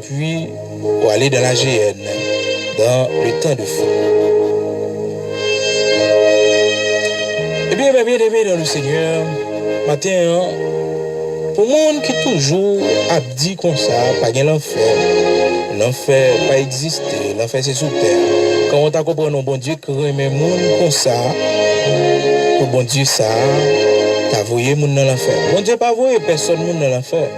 puis pour aller dans la GN, dans le temps de feu. Eh bien, bien aimé dans le Seigneur, matin, pour monde qui toujours a dit comme ça, pas gain l'enfer pas exister, l'enfer c'est sous terre. Quand on t'a compris, non, bon Dieu, que remet monde comme ça, que bon Dieu ça, t'as voyé monde dans l'enfer. Bon Dieu pas voyé personne monde dans l'enfer.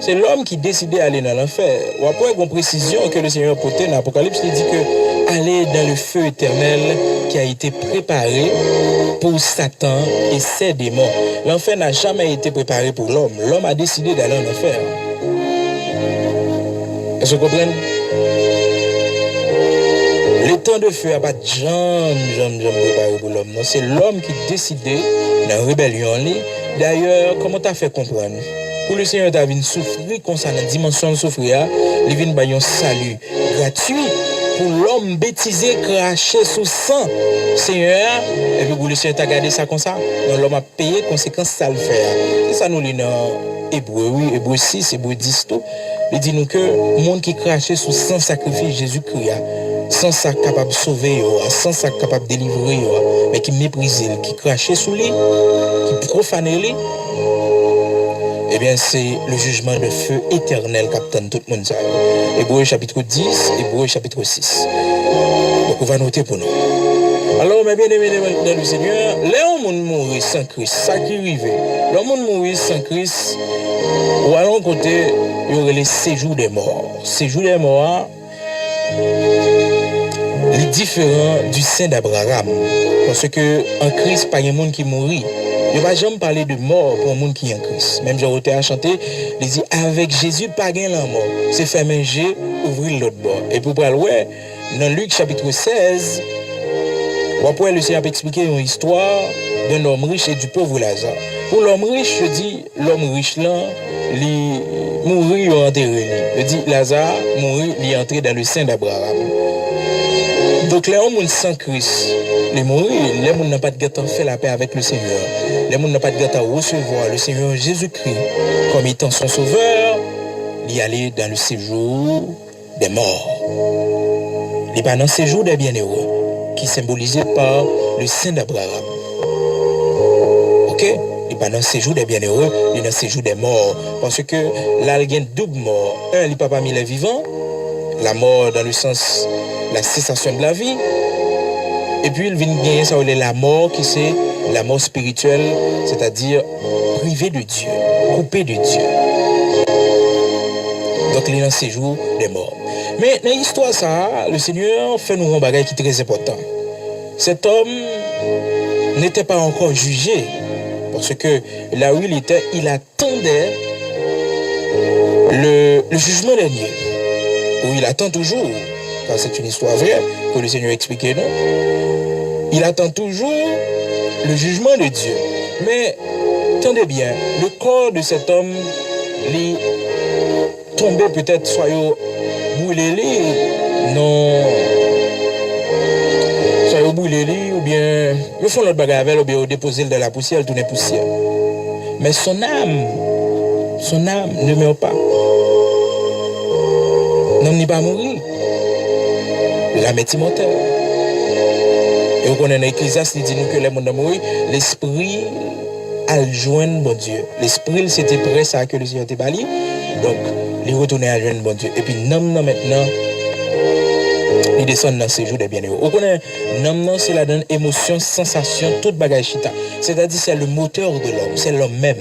C'est l'homme qui décide d'aller dans l'enfer. Ou après une précision que le Seigneur portait dans l'Apocalypse, il dit que aller dans le feu éternel qui a été préparé pour Satan et ses démons. L'enfer n'a jamais été préparé pour l'homme. L'homme a décidé d'aller en enfer. Est-ce que vous comprenez? Le temps de feu n'a pas jamais préparé pour l'homme. C'est l'homme qui décidé dans la rébellion. D'ailleurs, comment tu as fait comprendre? Pour le Seigneur David souffrir comme ça dans la dimension de souffrir, il vient de un salut gratuit pour l'homme bêtisé craché sous sang. Seigneur, et puis pour le Seigneur t'a gardé ça comme ça. Donc l'homme a payé conséquence ça le faire. C'est ça nous lit dans Hébreu, oui, Hébreu 6, Hébreu 10 tout. Il dit nous que le monde qui crachait sous sang sacrifice Jésus-Christ, sans ça capable de sauver, sans ça capable de délivrer, mais qui méprisait, qui crachait sous lui, qui profanait lui. Eh bien, c'est le jugement de feu éternel qu'attend tout le monde. Hébreu chapitre 10, Hébreu chapitre 6. Donc, on va noter pour nous. Alors, mes bien-aimés dans le Seigneur, les gens mourir sans Christ, ça qui arrive. Les gens mourir sans Christ, ou à l'autre côté, il y aurait les séjours des morts. Séjours des morts, les différents du sein d'Abraham. Parce que en Christ, pas de monde qui mourit. Je ne vais jamais parler de mort pour un monde qui est en Christ. Même j'ai à chanter, il dit avec Jésus, pas gain la mort. C'est faire manger, ouvrir l'autre bord. Et pour parler, ouais, dans Luc chapitre 16, après le Seigneur a expliqué une histoire d'un homme riche et du pauvre Lazare. Pour l'homme riche, je dis, l'homme riche là, il mourit ou enterré. Je dis, Lazare mourit, il est entré dans le sein d'Abraham. Donc les hommes sans Christ, les mourir, les gens n'ont pas de gâteau fait la paix avec le Seigneur. Les gens n'ont pas de gâteau recevoir le Seigneur Jésus-Christ comme étant son sauveur, il aller dans le séjour des morts. Il n'est pas dans le séjour des bienheureux, qui est symbolisé par le sein d'Abraham. Ok? Il n'est pas dans le séjour des bienheureux, il est dans le séjour des morts. Parce que là, il y a une double mort. Un, il n'est pas parmi les vivants, la mort dans le sens la cessation de la vie. Et puis il vient gagner ça, la mort qui c'est la mort spirituelle, c'est-à-dire privé de Dieu, coupé de Dieu. Donc il est dans ces jours des morts. Mais dans l'histoire ça, le Seigneur fait nous un bagage qui est très important. Cet homme n'était pas encore jugé parce que là où il était, il attendait le jugement dernier. Où il attend toujours. C'est une histoire vraie que le Seigneur expliquait, non? Il attend toujours le jugement de Dieu. Mais, attendez bien, le corps de cet homme, il tombé peut-être, soit brûlé, non, soit brûlé, ou bien, ils font l'autre bagarre avec, ou bien, déposer dans la poussière, tourner poussière. Mais son âme ne meurt pas. L'homme n'est pas mourir. L'âme est immortelle. Et on connaît dans l'Ecclésiaste, il dit nous que les mondes mourir, l'esprit a joindre bon Dieu. L'esprit, c'était prêt ça que le Seigneur était bali. Donc, il retourne à joindre bon Dieu. Et puis, l'homme maintenant, il descend dans ces jours des bienheureux. On connaît, l'homme, c'est la donne émotion, sensation, toute bagage chita. C'est-à-dire, c'est le moteur de l'homme, c'est l'homme même.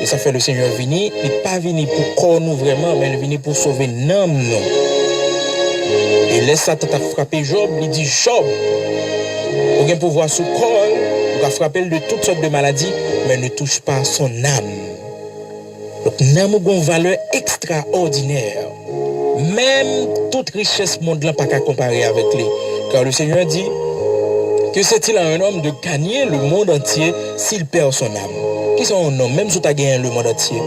Et ça fait le Seigneur venir, il n'est pas venu pour corps nous vraiment, mais il est venu pour sauver l'homme, non. Et laisse Satan frapper Job, il dit Job, vous avez pouvoir sous corps, vous avez frappé de toutes sortes de maladies, mais ne touche pas à son âme. Donc, l'âme a une valeur extraordinaire. Même toute richesse monde là pas qu'à comparer avec lui. Car le Seigneur dit que c'est-il à un homme de gagner le monde entier s'il perd son âme. Qui sont un homme, même si tu as gagné le monde entier,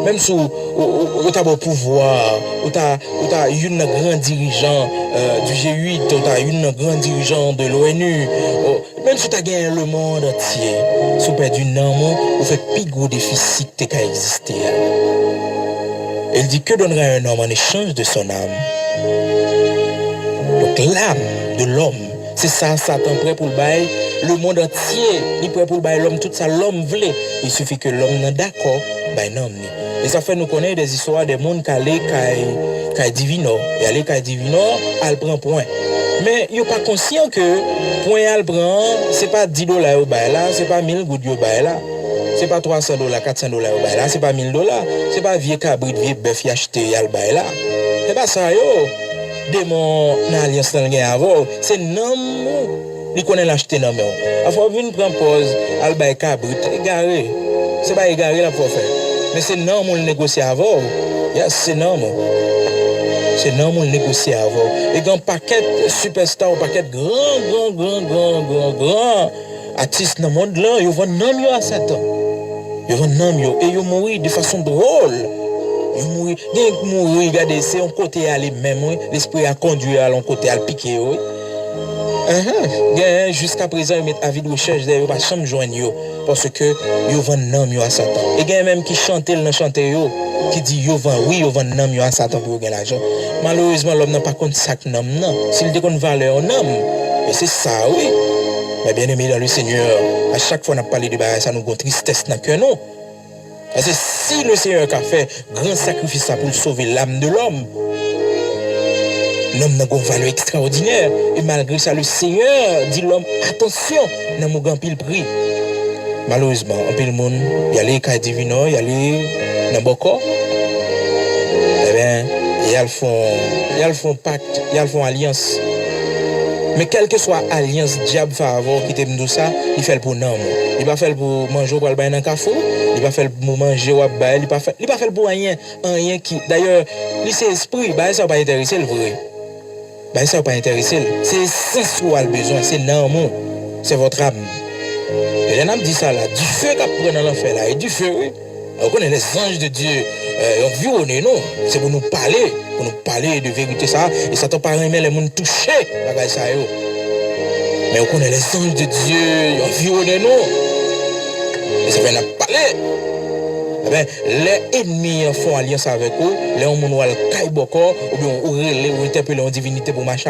même si tu as beau pouvoir, ou tu as une grand dirigeant du G8, ou tu as une grand dirigeant de l'ONU, même si tu as gagné le monde entier, si tu perds une âme, ou fait plus gros déficit qui a existé. Il dit, que donnerait un homme en échange de son âme? Donc l'âme de l'homme, c'est ça, Satan prêt pour le bail. Le monde entier, il prêt pour le bail l'homme, tout ça, l'homme voulait. Il suffit que l'homme n'est d'accord, ben non. Et ça fait nous connaître des histoires des mondes qui allaient qu'à divino. Et aller qu'à divino, elle prend point. Mais il n'est pas conscient que point elle prend, c'est pas 10 dollars au bail là, c'est pas 1000 gouttes au bail là. C'est pas 300 dollars, 400 dollars au bail là, c'est pas 1000 dollars. C'est pas vieux cabrit, vieux bœuf qui acheté al bail là. C'est pas ça yo. Démon dans alliance dans gain avant, c'est nom il connaît l'acheter non mais. Il faut venir prendre pause al bail cabrit égaré. C'est pas égaré là pour faire. Mais c'est non on négocier avant. Yes, c'est non. C'est non on négocier avant. Et un paquet superstar, un paquet grand artiste dans le monde là, ils vont nom yo à Satan. Ils vont nom yo et ils mourir de façon drôle. Ils mourir, regardez, c'est un côté aller même, l'esprit a conduit à l'un côté à piquer oui. Jusqu'à présent, ils mettent avis de recherche, ils pas jamais joindre parce que ils vont nom yo à Satan. Et il y a même qui chante dans chanter yo qui dit yo vend oui, yo vend nom yo à Satan pour gagner l'argent. Malheureusement, l'homme n'a pas compte ça que nom non. S'il déconne valeur nom, et c'est ça oui. Mais bien aimé dans le Seigneur, à chaque fois qu'on a parlé de ça nous gon tristesse dans cœur non. Parce que si le Seigneur a fait grand sacrifice pour sauver l'âme de l'homme, l'homme n'a pas une valeur extraordinaire. Et malgré ça, le Seigneur dit l'homme, attention, n'a pas grand pile prix. Malheureusement, un peu le monde, il y a les cas divino, il y a les dans beaucoup. Eh bien, ils font pacte, ils font alliance. Mais quelle que soit alliance diable favor qui t'aime tout ça, il fait pour non. Il va faire pour manger pour aller dans café, il va faire pour manger ou bail, il va faire pour rien qui d'ailleurs, lui c'est esprit, bah ça pas intéresser le vrai. Bah ça pas intéresser, c'est sensuel besoin, c'est non, c'est votre âme. Et l'âme dit ça là, du feu qu'a pris dans l'enfer là, et du feu oui. On connaît les anges de Dieu, ils violent non, c'est pour nous parler de vérité ça, et ça t'a pas remis les gens touchés, bagay ça yo. Mais on connaît les anges de Dieu, ils violent non, et ça fait nous parler. Eh bien, les ennemis font alliance avec eux, les gens vont cailler beaucoup, ou bien on relève, ou interpeller en divinité pour marcher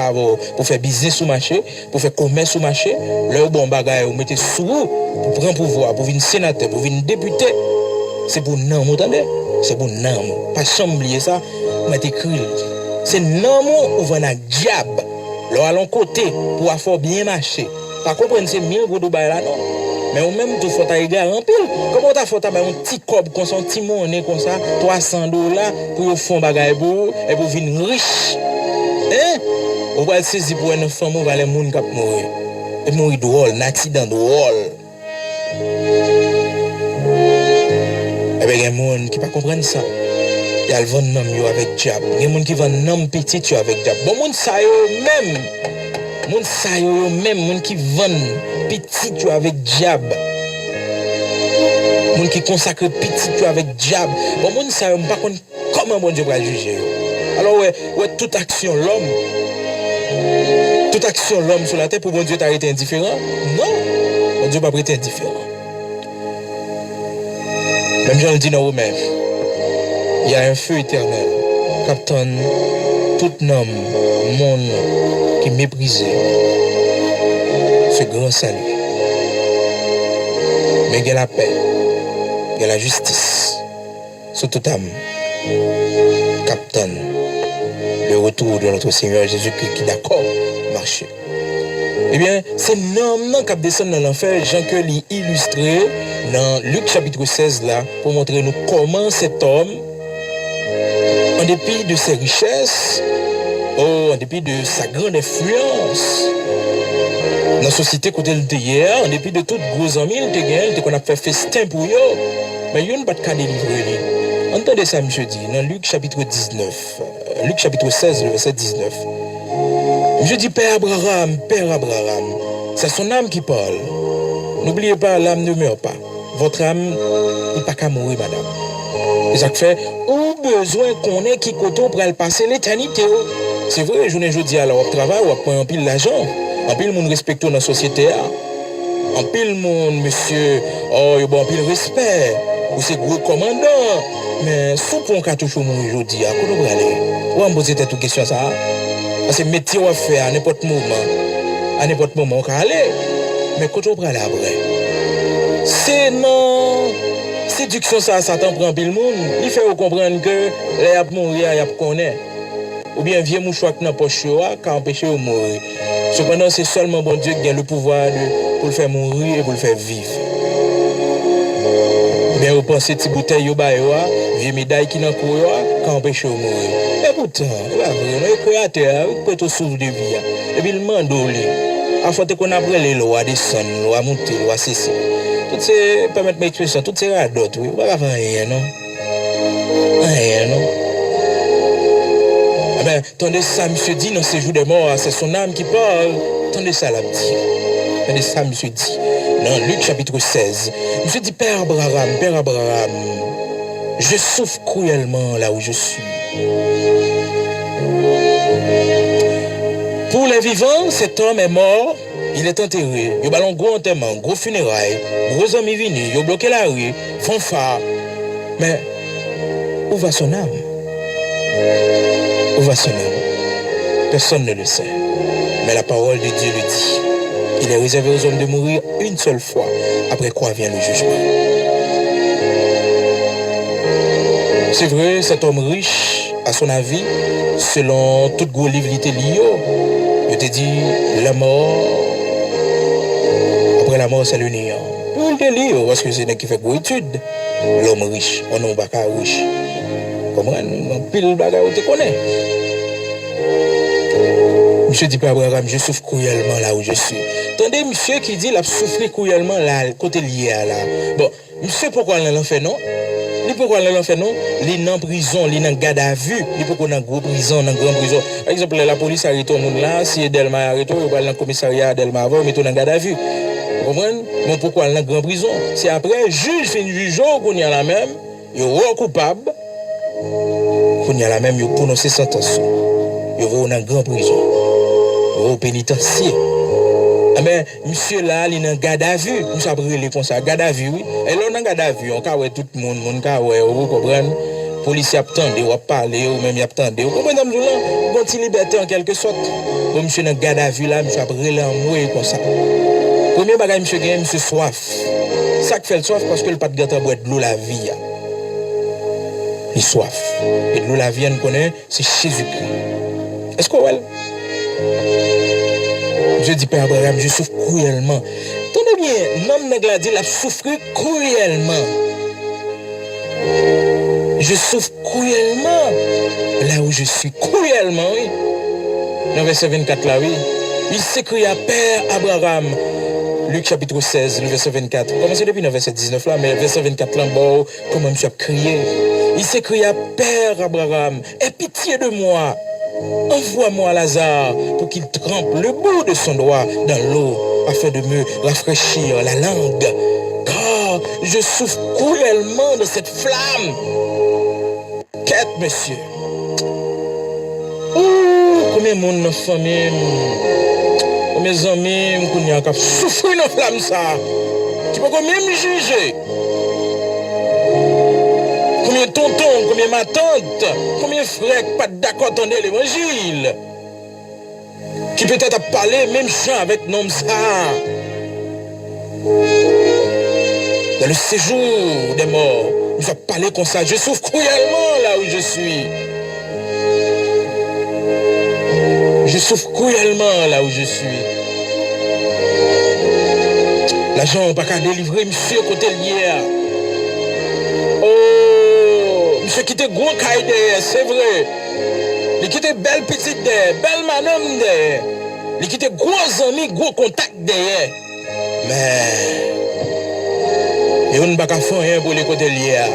pour faire business sur marché, pour faire commerce sur marché, leur bon bagay, ou mettez sous pour prendre pouvoir, pour venir sénateur, pour venir député. C'est pour non, vous entendez? C'est pour non. Pas oublier ça, mais écrit. C'est non ou va dans diable. Là à l'on côté pour avoir bien marché. Pas comprendre c'est 1000 gros de bail là non. Mais ou même tout faut ta égard en pile. Comment t'as faut ta un petit cob comme ça, un petit monnaie comme ça, 300 dollars pour fond bagay pour et pour venir riche. Hein? On va saisir pour une femme, on va les moun k'ap mourir. Et mourir drôle, un accident drôle. Eh bien, il y a des gens qui ne comprennent pas ça. Il y a le vent nom avec diable. Il y a des gens qui vendent nom petit avec diable. Bon, les gens même. Les gens qui vendent petit avec diable. Les gens qui consacrent petit avec diable. Bon, les gens ne savent pas comment bon Dieu va juger. Alors, ouais, toute action l'homme sur la terre pour bon Dieu t'arrêter indifférent? Non. Bon Dieu ne va pas être indifférent. Même je le dis dans Romains, il y a un feu éternel, captain, tout homme, monde qui méprisait ce grand salut. Mais il y a la paix, il y a la justice, sur toute âme, captain, le retour de notre Seigneur Jésus-Christ qui est d'accord marcher. Eh bien, c'est l'homme qui descend dans l'enfer, Jean que illustré dans Luc chapitre 16 là, pour montrer nous comment cet homme, en dépit de ses richesses, en dépit de sa grande influence, dans la société côté le hier, en dépit de toutes gros amis, il qu'on a fait festin pour eux, mais il n'y a pas de cas délivré. Entendez ça, monsieur dit, dans Luc chapitre 19, Luc chapitre 16, le verset 19. Je dis Père Abraham, c'est son âme qui parle. N'oubliez pas, l'âme ne meurt pas. Votre âme n'est pas qu'à mourir, madame. Et ça fait, ou besoin qu'on ait qui côté pour aller passer l'éternité. C'est vrai, je ne dis alors au travail, on prend un pile l'argent, un pile monde respecte dans la société. Un pile monde, monsieur, oh, il y a un pile respect. Ou c'est gros commandant. Mais sous pour un toujours mourir aujourd'hui, à quoi vous aller? Ou on pose toute question ça? Parce que métier on fait à n'importe moment on peut aller. Mais quand on prend là après, c'est non séduction ça t'en prend pile monde. Il fait comprendre que les a mourir, il a connaît. Ou bien vieux mouchoir dans poche qui empêche de mourir. Cependant, c'est seulement bon Dieu qui a le pouvoir pour le faire mourir et pour le faire vivre. Mais vous pensez que bouteille au bail, vieux médaille qui n'en court, qui empêche de mourir. Et pourtant, le créateur, il peut tout souffle de vie. Et puis le mandolé. En fait, qu'on a pris les lois des sons, lois montées, lois cessées. Toutes ces, permettez m'expression, toutes ces radotes, oui. On va faire rien, non? Rien, non? Eh bien, tendez ça, monsieur dit, dans ces jours de mort, c'est son âme qui parle. Tendez ça, là, dit. Tendez ça, monsieur dit. Dans Luc chapitre 16, monsieur dit, Père Abraham, je souffre cruellement là où je suis. Pour les vivants, cet homme est mort, il est enterré. Il y a un gros enterrement, gros funérailles, gros amis venus, il a bloqué la rue, fanfare. Mais où va son âme? Où va son âme? Personne ne le sait. Mais la parole de Dieu le dit. Il est réservé aux hommes de mourir une seule fois, après quoi vient le jugement. C'est vrai, cet homme riche, à son avis, selon tout gros livre il te dit, la mort, après la mort c'est le néant. Il te lit, parce que c'est qui fait gros étude. L'homme riche, on n'a pas qu'à riche. Comment on pile bagarre, on te connaît. Monsieur dit, Père Abraham, je souffre cruellement là où je suis. Attendez, monsieur qui dit, il a souffert cruellement là, côté lié à là. Bon, monsieur, pourquoi il l'a fait non? Pourquoi il l'a fait non? Il est en prison, il est en garde à vue. Il peut qu'on a gros prison, en grande prison. Par exemple, la police arrête tout le monde là, si Delma arrête, il va dans le commissariat Delma avant, il met tout en garde à vue. Vous comprenez? Mais pourquoi il est en grande prison? C'est après, juge fait une jugeon qu'on y a la même, il est coupable, qu'on y a la même, il prononce sentence. Il va en grande prison. Au pénitencier. Mais monsieur là, il est en garde à vue. Nous savons les comme ça, garde à vue, oui. Et là, on a garde à vue, on peut tout le monde, vous comprenez? Policier attendait, ou parler, ou même attendait. Vous comprenez, nous là, une liberté en quelque sorte. Comme monsieur dans garde à vue là, monsieur a brûlé en mourir comme ça. Premier bagage, monsieur gagne, monsieur soif. Ça qui fait le soif parce que le pas de gâteau boit de l'eau la vie. Il soif. Et de l'eau la vie, on connaît, c'est Jésus-Christ. Est-ce qu'on je dis, Père Abraham, je souffre cruellement. Tenez bien, l'homme n'a dit, il a souffert cruellement. Je souffre cruellement là où je suis. Cruellement, oui. Dans verset 24 là, oui. Il s'écrit à Père Abraham. Luc chapitre 16, le verset 24. Commencez depuis le verset 19 là, mais le verset 24 là, bon, comment monsieur a crié. Il s'écrit à Père Abraham, aie pitié de moi. Envoie-moi Lazare pour qu'il trempe le bout de son doigt dans l'eau afin de me rafraîchir la langue. Car je souffre cruellement de cette flamme. Quête, monsieur. Combien de monde dans la famille, combien d'amis qui ont souffert de la flamme ça. Tu peux combien me juger? Combien de tontons, combien de ma tante, combien de frères qui pas d'accord entendre l'évangile, qui peut-être a parlé même chant avec nom ça. Dans le séjour des morts, nous avons parlé comme ça. Je souffre cruellement là où je suis. Je souffre cruellement là où je suis. L'agent n'a pas qu'à délivrer monsieur côté hier. Monsieur qui était gros caille derrière, c'est vrai. Il qui était belle petite derrière, belle madame derrière. Il qui était gros amis, gros contact derrière. Mais il n'y a pas qu'à faire rien pour les côtés liés.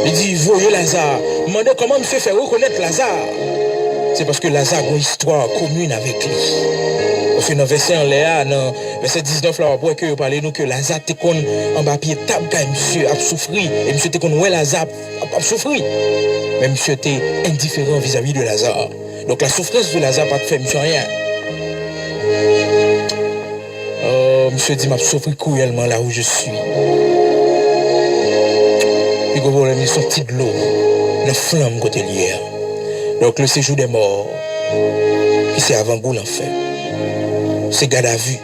Il dit, voyez Lazare. Demandez comment monsieur fait reconnaître Lazare. C'est parce que Lazare a une histoire commune avec lui. Parce que dans le verset en Léa, dans verset 19, là, on voit que parler nous que Lazare était en bas pied table quand monsieur a souffert. Et monsieur était ouais, Lazare a souffert. Mais monsieur était indifférent vis-à-vis de Lazare. Donc la souffrance de Lazare n'a pas fait monsieur rien. Oh, monsieur dit, m'a souffert cruellement là où je suis. Et gros problème, ils sont petits de l'eau. La flamme côté l'hier. Donc le séjour des morts, qui c'est avant-goût l'enfer. C'est garde à vue.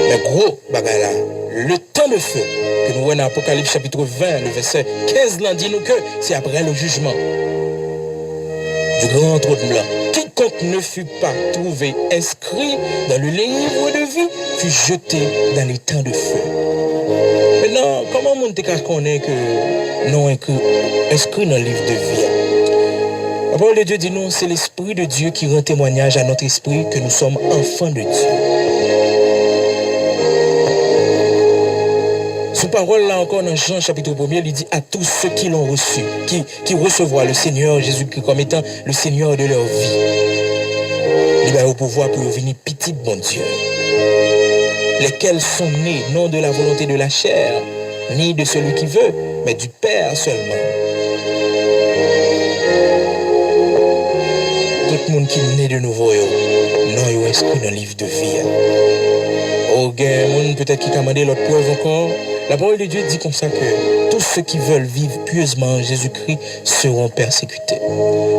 Mais gros, bagala, le temps de feu, que nous voyons dans Apocalypse chapitre 20, le verset 15, là, dit nous que c'est après le jugement du grand trône blanc. Quiconque ne fut pas trouvé inscrit dans le livre de vie fut jeté dans les temps de feu. Maintenant, comment on te connaît que non inscrit dans le livre de vie? La parole de Dieu dit non, c'est l'Esprit de Dieu qui rend témoignage à notre esprit que nous sommes enfants de Dieu. Sous parole là encore dans Jean chapitre 1er, il dit à tous ceux qui l'ont reçu, qui recevront le Seigneur Jésus-Christ comme étant le Seigneur de leur vie. Il va au pouvoir pour venir petit bon Dieu. Lesquels sont nés non de la volonté de la chair, ni de celui qui veut, mais du Père seulement. Tout le monde qui est né de nouveau, non, est inscrit dans le livre de vie. Oh, il peut-être qui t'a demandé l'autre preuve encore. La parole de Dieu dit comme ça que tous ceux qui veulent vivre pieusement en Jésus-Christ seront persécutés.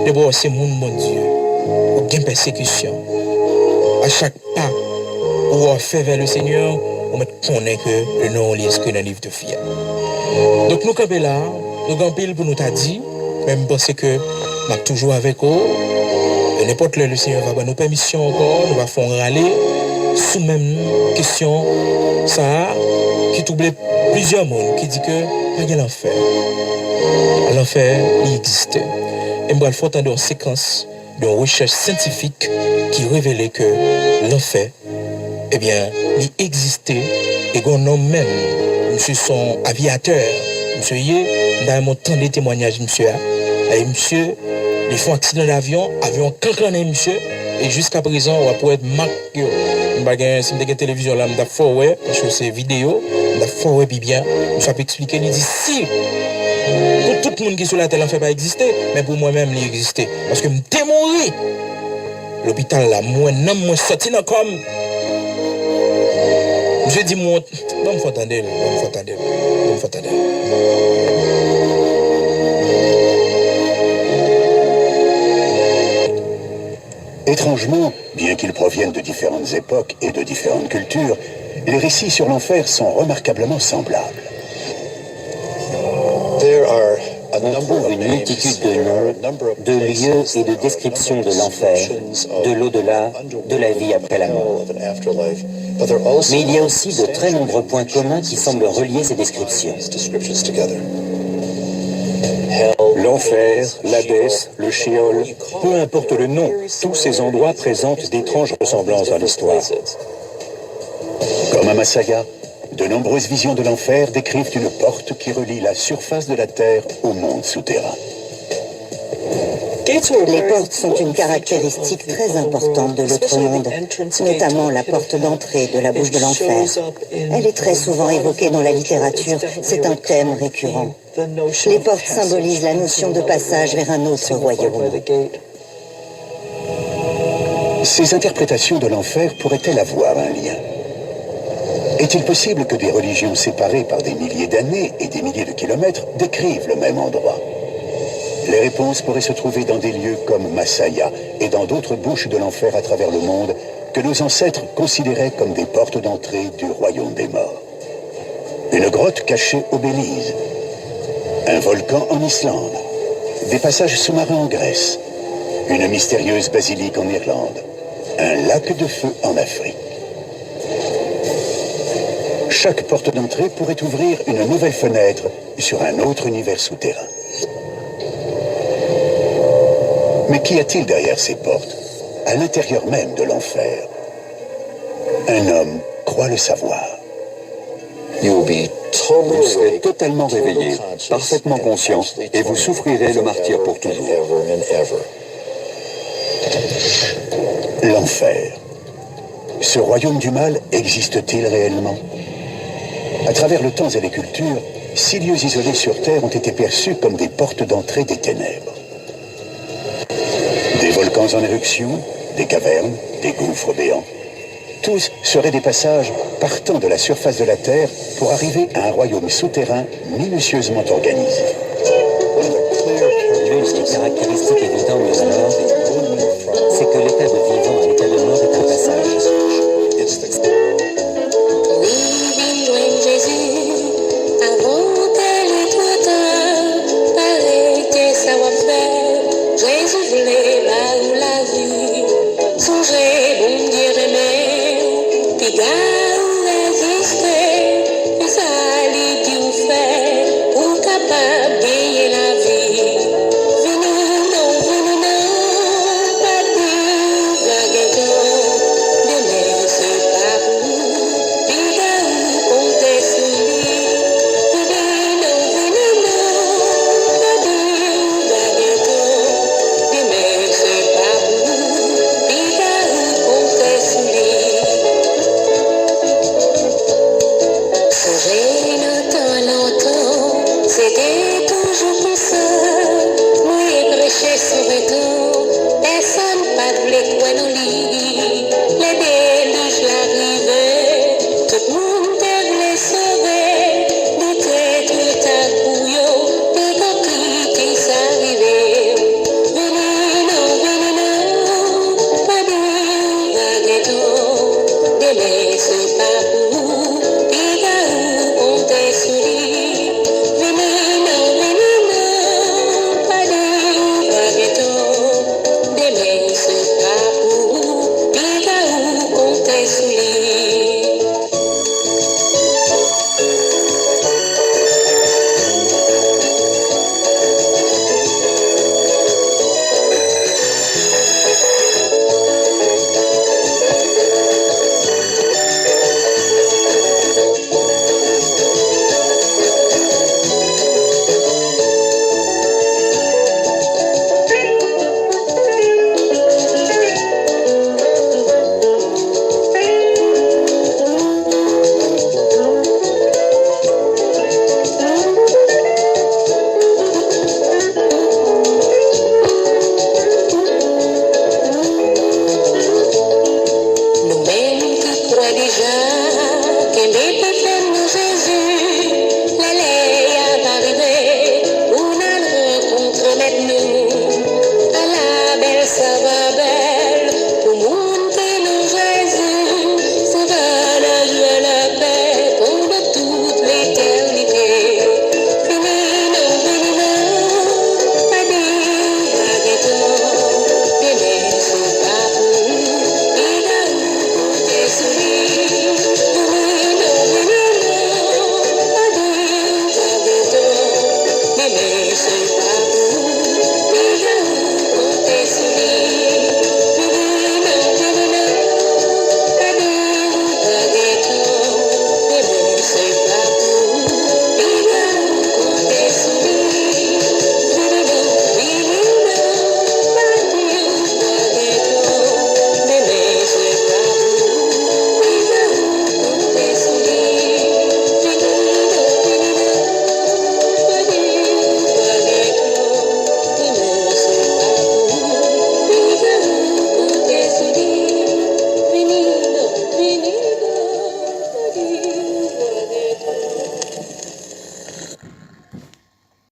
D'abord, c'est mon Dieu. Aucune persécution. À chaque pas où on fait vers le Seigneur, on connaît que le nom est inscrit dans le livre de vie. Donc nous campons là, nous campons pour nous t'a dit, même parce que nous sommes toujours avec eux. N'importe le Seigneur va nous permission encore, nous va faire râler sous même question ça qui trouble plusieurs mondes qui dit que il y a l'enfer. L'enfer, il existe. Et moi, il faut attendre une séquence de recherche scientifique qui révélait que l'enfer, eh bien, il existait et qu'on nomme même, monsieur son aviateur, monsieur Yé, dans mon temps de témoignage, monsieur, et monsieur, ils font accident d'avion, avion cancané, monsieur, et jusqu'à présent, on va pouvoir être marqué. Si vous avez une télévision là, je vais parce que c'est vidéo, je vais puis bien, je vais expliquer, il dit si, pour tout le monde qui est sur la terre, l'enfer pas exister, mais pour moi-même, il existait. Parce que je suis mort. L'hôpital là, moi, non, moi, sorti dans comme. Je dis, moi, non, il faut attendre, Étrangement, bien qu'ils proviennent de différentes époques et de différentes cultures, les récits sur l'enfer sont remarquablement semblables. On trouve une multitude de noms, de lieux et de descriptions de l'enfer, de l'au-delà, de la vie après la mort. Mais il y a aussi de très nombreux points communs qui semblent relier ces descriptions. L'enfer, l'Hadès, le Sheol, peu importe le nom, tous ces endroits présentent d'étranges ressemblances dans l'histoire. Comme à Masaya, de nombreuses visions de l'enfer décrivent une porte qui relie la surface de la terre au monde souterrain. Les portes sont une caractéristique très importante de l'autre monde, notamment la porte d'entrée de la bouche de l'enfer. Elle est très souvent évoquée dans la littérature, c'est un thème récurrent. Les portes symbolisent la notion de passage vers un autre royaume. Ces interprétations de l'enfer pourraient-elles avoir un lien? Est-il possible que des religions séparées par des milliers d'années et des milliers de kilomètres décrivent le même endroit? Les réponses pourraient se trouver dans des lieux comme Masaya et dans d'autres bouches de l'enfer à travers le monde que nos ancêtres considéraient comme des portes d'entrée du royaume des morts. Une grotte cachée au Belize, un volcan en Islande, des passages sous-marins en Grèce, une mystérieuse basilique en Irlande, un lac de feu en Afrique. Chaque porte d'entrée pourrait ouvrir une nouvelle fenêtre sur un autre univers souterrain. Mais qu'y a-t-il derrière ces portes, à l'intérieur même de l'enfer? Un homme croit le savoir. Vous serez totalement réveillé, parfaitement conscient, et vous souffrirez le martyre pour toujours. L'enfer. Ce royaume du mal existe-t-il réellement? À travers le temps et les cultures, 6 lieux isolés sur Terre ont été perçus comme des portes d'entrée des ténèbres. Des volcans en éruption, des cavernes, des gouffres béants. tous seraient des passages partant de la surface de la Terre pour arriver à un royaume souterrain minutieusement organisé. L'une des caractéristiques évidentes de la mort, c'est que l'état de vivant à l'état de mort est un passage. Vivendo em Jesus, avons-elle trop tard, arrêtez savoir-faire, Jésus voulait là où la vie, songez, bon Dieu aimé, pigar ou résister, mais ça allait tout faire, pour capable de gagner la vie. Venez non, pas de baguette, demain c'est pas vous, pigar ou compter sur lui. Venez non, pas de baguette, demain c'est pas vous, pigar ou compter sur lui. Songez longtemps, c'était toujours comme ça. Nous y prêcher sur un temps, personne pas de voulait quoi nous lire.